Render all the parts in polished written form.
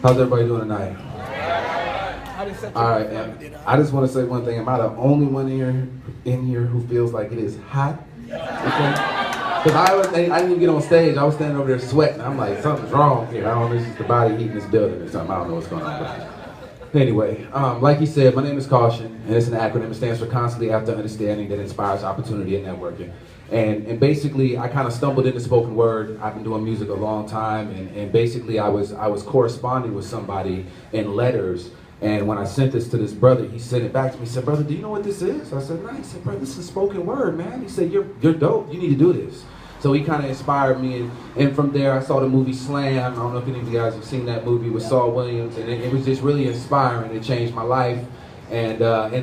How's everybody doing tonight? All right, I just want to say one thing. Am I the only one in here who feels like it is hot? Okay? Because I didn't even get on stage. I was standing over there sweating. I'm like, something's wrong here. I don't know if it's the body heat in this building or something. I don't know what's going on. But anyway, like he said, my name is Caution, and it's an acronym. It stands for Constantly After Understanding That Inspires Opportunity and Networking. And basically, I kind of stumbled into spoken word. I've been doing music a long time, and basically, I was corresponding with somebody in letters. And when I sent this to this brother, he sent it back to me. He said, "Brother, do you know what this is?" I said, "No." He said, "Brother, this is spoken word, man." He said, "You're dope. You need to do this." So he kind of inspired me, and from there I saw the movie Slam. I don't know if any of you guys have seen that movie with Saul Williams, and it was just really inspiring. It changed my life, and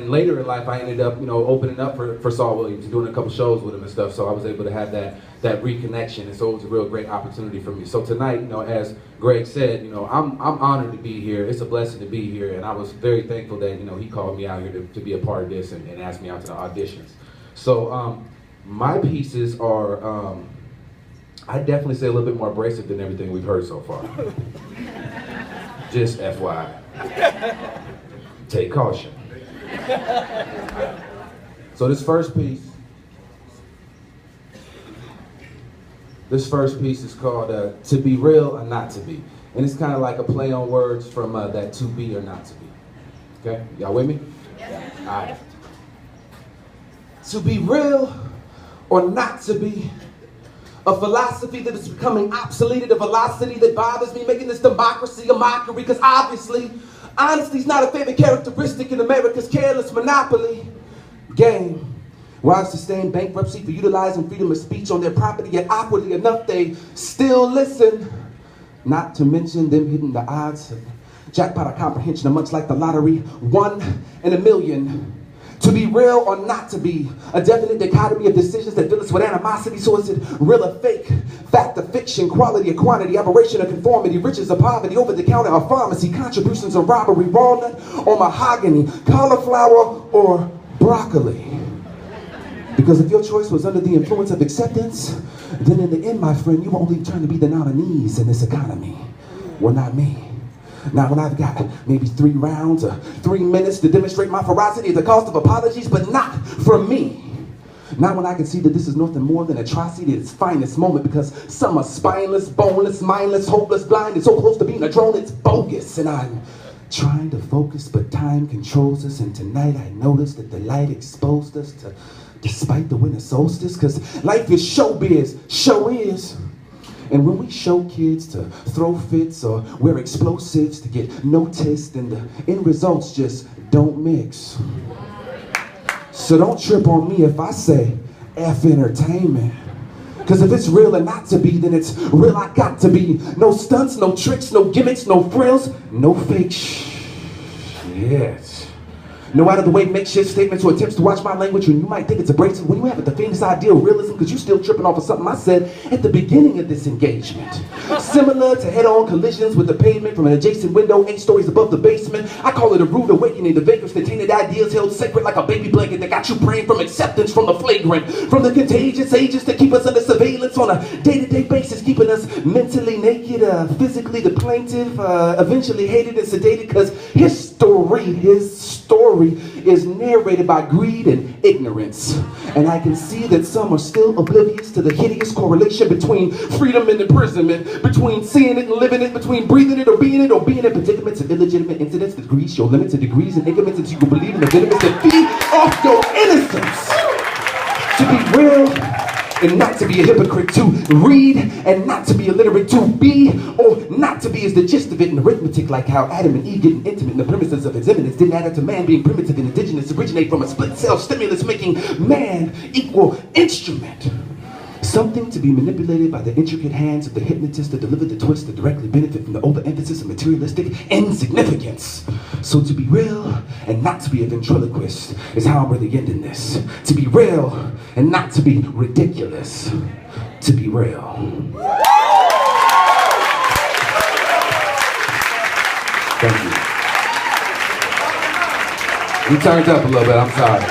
later in life I ended up, opening up for Saul Williams and doing a couple shows with him and stuff. So I was able to have that reconnection, and so it was a real great opportunity for me. So tonight, as Greg said, I'm honored to be here. It's a blessing to be here, and I was very thankful that he called me out here to be a part of this and asked me out to the auditions. So. My pieces are, I definitely say a little bit more abrasive than everything we've heard so far. Just FYI. Take caution. So this first piece is called To Be Real or Not To Be. And it's kind of like a play on words from that to be or not to be. Okay, y'all with me? Yeah. All right. To be real or not to be, a philosophy that is becoming obsolete at a velocity that bothers me, making this democracy a mockery, because obviously, honesty's not a favorite characteristic in America's careless monopoly game. Why sustain bankruptcy for utilizing freedom of speech on their property, yet awkwardly enough they still listen, not to mention them hitting the odds of jackpot of comprehension are much like the lottery, 1 in a million. To be real or not to be, a definite dichotomy of decisions that fill us with animosity. So is it real or fake? Fact or fiction, quality or quantity, aberration or conformity, riches or poverty, over the counter or pharmacy, contributions or robbery, walnut or mahogany, cauliflower or broccoli. Because if your choice was under the influence of acceptance, then in the end, my friend, you will only turn to be the nominees in this economy. Well, not me. Now when I've got maybe 3 rounds or 3 minutes to demonstrate my ferocity at the cost of apologies, but not from me. Not when I can see that this is nothing more than atrocity at its finest moment, because some are spineless, boneless, mindless, hopeless, blind, and so close to being a drone it's bogus. And I'm trying to focus, but time controls us, and tonight I noticed that the light exposed us to, despite the winter solstice, because life is showbiz, show is. And when we show kids to throw fits or wear explosives to get noticed, then the end results just don't mix. So don't trip on me if I say F entertainment. Because if it's real or not to be, then it's real I got to be. No stunts, no tricks, no gimmicks, no frills, no fake shit. No out-of-the-way makeshift statements or attempts to watch my language when you might think it's abrasive, when you haven't the faintest idea of realism, because you're still tripping off of something I said at the beginning of this engagement. Similar to head-on collisions with the pavement from an adjacent window 8 stories above the basement, I call it a rude awakening to vagrants that tainted ideas held sacred like a baby blanket that got you praying from acceptance from the flagrant, from the contagious agents that keep us under surveillance on a day-to-day basis, keeping us mentally naked, physically the plaintiff, eventually hated and sedated, because his story is narrated by greed and ignorance. And I can see that some are still oblivious to the hideous correlation between freedom and imprisonment, between seeing it and living it, between breathing it or being in predicaments of illegitimate incidents that grease your limits to degrees and ignorance until you can believe in the venomous that feed off your innocence. To be real and not to be a hypocrite, to read and not to be illiterate, to be or not to be is the gist of it in arithmetic, like how Adam and Eve getting intimate in the premises of his imminence didn't add up to man being primitive and indigenous, originate from a split cell stimulus making man equal instrument. Something to be manipulated by the intricate hands of the hypnotist to deliver the twist that directly benefit from the overemphasis of materialistic insignificance. So to be real and not to be a ventriloquist is how I'm really ending this. To be real and not to be ridiculous. To be real. Thank you. We turned up a little bit, I'm sorry.